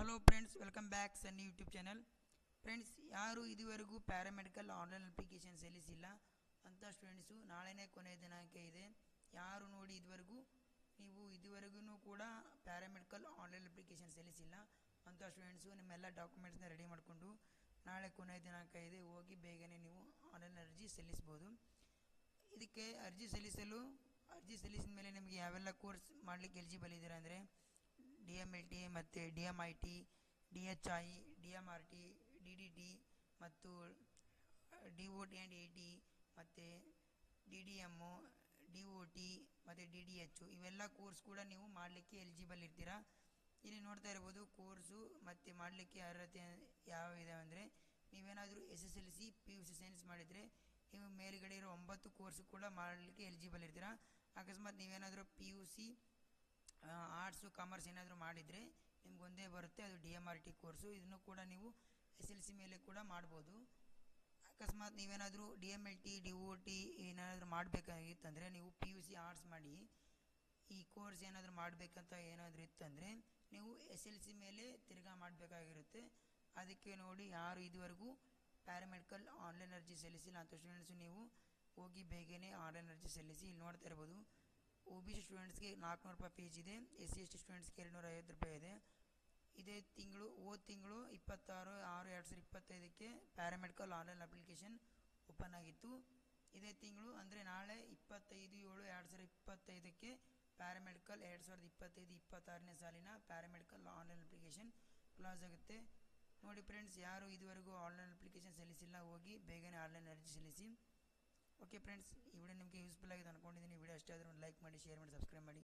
Hello friends, welcome back ಸನ್ನಿ YouTube channel. Friends, ಯಾರು ಇದುವರೆಗೂ paramedical online application ಸಲ್ಲಿಸಿಲ್ಲ ಅಂಥ students ನಾಳೆನೇ ಕೊನೆಯ ದಿನಾಂಕ ಇದೆ. ಯಾರು ನೋಡಿ ಇದುವರೆಗೂ ಕೂಡ ಪ್ಯಾರಾಮೆಡಿಕಲ್ ಆನ್ಲೈನ್ ಅಪ್ಲಿಕೇಶನ್ ಸಲ್ಲಿಸಿಲ್ಲ ಅಂಥ ಸ್ಟೂಡೆಂಟ್ಸು ನಿಮ್ಮೆಲ್ಲ ಡಾಕ್ಯುಮೆಂಟ್ಸ್ನ ರೆಡಿ ಮಾಡಿಕೊಂಡು ನಾಳೆ ಕೊನೆಯ ದಿನಾಂಕ ಇದೆ, ಹೋಗಿ ಬೇಗನೆ ನೀವು ಆನ್ಲೈನ್ ಅರ್ಜಿ ಸಲ್ಲಿಸ್ಬೋದು. ಇದಕ್ಕೆ ಅರ್ಜಿ ಸಲ್ಲಿಸಿದ ಮೇಲೆ ನಿಮಗೆ ಯಾವೆಲ್ಲ ಕೋರ್ಸ್ ಮಾಡಲಿಕ್ಕೆ ಎಲಿಜಿಬಲ್ ಇದ್ದೀರಾ ಅಂದರೆ DMLT ಮತ್ತು DMIT, DHI, DMRT, DDT ಮತ್ತು DOT ಆ್ಯಂಡ್ AT ಮತ್ತು DDM, DOT ಮತ್ತು DDH ಇವೆಲ್ಲ ಕೋರ್ಸ್ ಕೂಡ ನೀವು ಮಾಡಲಿಕ್ಕೆ ಎಲಿಜಿಬಲ್ ಇರ್ತೀರಾ. ಇಲ್ಲಿ ನೋಡ್ತಾ ಇರ್ಬೋದು ಕೋರ್ಸು ಮತ್ತು ಮಾಡಲಿಕ್ಕೆ ಅರ್ಹತೆ ಯಾವ ಇದೆ ಅಂದರೆ ನೀವೇನಾದರೂ SSLC PUC ಸೈನ್ಸ್ ಮಾಡಿದರೆ ನೀವು ಮೇಲ್ಗಡೆ ಇರೋ 9 ಕೋರ್ಸು ಕೂಡ ಮಾಡಲಿಕ್ಕೆ ಎಲಿಜಿಬಲ್ ಇರ್ತೀರಾ. ಅಕಸ್ಮಾತ್ ನೀವೇನಾದರೂ PUC ಆರ್ಟ್ಸು ಕಾಮರ್ಸ್ ಏನಾದರೂ ಮಾಡಿದರೆ ನಿಮ್ಗೊಂದೇ ಬರುತ್ತೆ, ಅದು DMRT ಕೋರ್ಸು. ಇದನ್ನು ಕೂಡ ನೀವು SLC ಮೇಲೆ ಕೂಡ ಮಾಡ್ಬೋದು. ಅಕಸ್ಮಾತ್ ನೀವೇನಾದರೂ DMLT DOT ಏನಾದರೂ ಮಾಡಬೇಕಾಗಿತ್ತಂದರೆ ನೀವು PUC ಆರ್ಟ್ಸ್ ಮಾಡಿ ಈ ಕೋರ್ಸ್ ಏನಾದರೂ ಮಾಡಬೇಕಂತ ಏನಾದರೂ ಇತ್ತಂದರೆ ನೀವು SLC ಮೇಲೆ ತಿರ್ಗಾ ಮಾಡಬೇಕಾಗಿರುತ್ತೆ. ಅದಕ್ಕೆ ನೋಡಿ ಯಾರು ಇದುವರೆಗೂ ಪ್ಯಾರಾಮೆಡಿಕಲ್ ಆನ್ಲೈನ್ ಅರ್ಜಿ ಸಲ್ಲಿಸಿಲ್ಲ ಅಂಥ ಸ್ಟೂಡೆಂಟ್ಸು ನೀವು ಹೋಗಿ ಬೇಗನೆ ಆನ್ಲೈನ್ ಅರ್ಜಿ ಸಲ್ಲಿಸಿ. ಇಲ್ಲಿ ನೋಡ್ತಾ ಇರ್ಬೋದು OBC ಸ್ಟೂಡೆಂಟ್ಸ್ಗೆ 400 ರೂಪಾಯಿ ಫೀಸ್ ಇದೆ, SC ST ಸ್ಟೂಡೆಂಟ್ಸ್ಗೆ 250 ರೂಪಾಯಿ ಇದೆ. ಹೋದ ತಿಂಗಳು 26/6/2025 ಪ್ಯಾರಾಮೆಡಿಕಲ್ ಆನ್ಲೈನ್ ಅಪ್ಲಿಕೇಶನ್ ಓಪನ್ ಆಗಿತ್ತು. ಇದೇ ತಿಂಗಳು ಅಂದರೆ ನಾಳೆ 25/7/2025 ಪ್ಯಾರಾಮೆಡಿಕಲ್ 2025-26ನೇ ಸಾಲಿನ ಪ್ಯಾರಾಮೆಡಿಕಲ್ ಆನ್ಲೈನ್ ಅಪ್ಲಿಕೇಶನ್ ಕ್ಲೋಸ್ ಆಗುತ್ತೆ. ನೋಡಿ ಫ್ರೆಂಡ್ಸ್, ಯಾರು ಇದುವರೆಗೂ ಆನ್ಲೈನ್ ಅಪ್ಲಿಕೇಶನ್ ಸಲ್ಲಿಸಿಲ್ಲ ಹೋಗಿ ಬೇಗನೆ ಆನ್ಲೈನ್ ಅರ್ಜಿ ಸಲ್ಲಿಸಿ. ಓಕೆ ಫ್ರೆಂಡ್ಸ್, ಈ ವಿಡಿಯೋ ನಿಮಗೆ ಯೂಸ್ಫುಲ್ ಆಗಿದೆ ಅಂದ್ಕೊಂಡಿದ್ದೀನಿ. ವಿಡಿಯೋ ಅಷ್ಟೇ ಆದರೆ ಒಂದು ಲೈಕ್ ಮಾಡಿ, ಶೇರ್ ಮಾಡಿ, ಸಬ್ಸ್ಕ್ರೈಬ್ ಮಾಡಿ.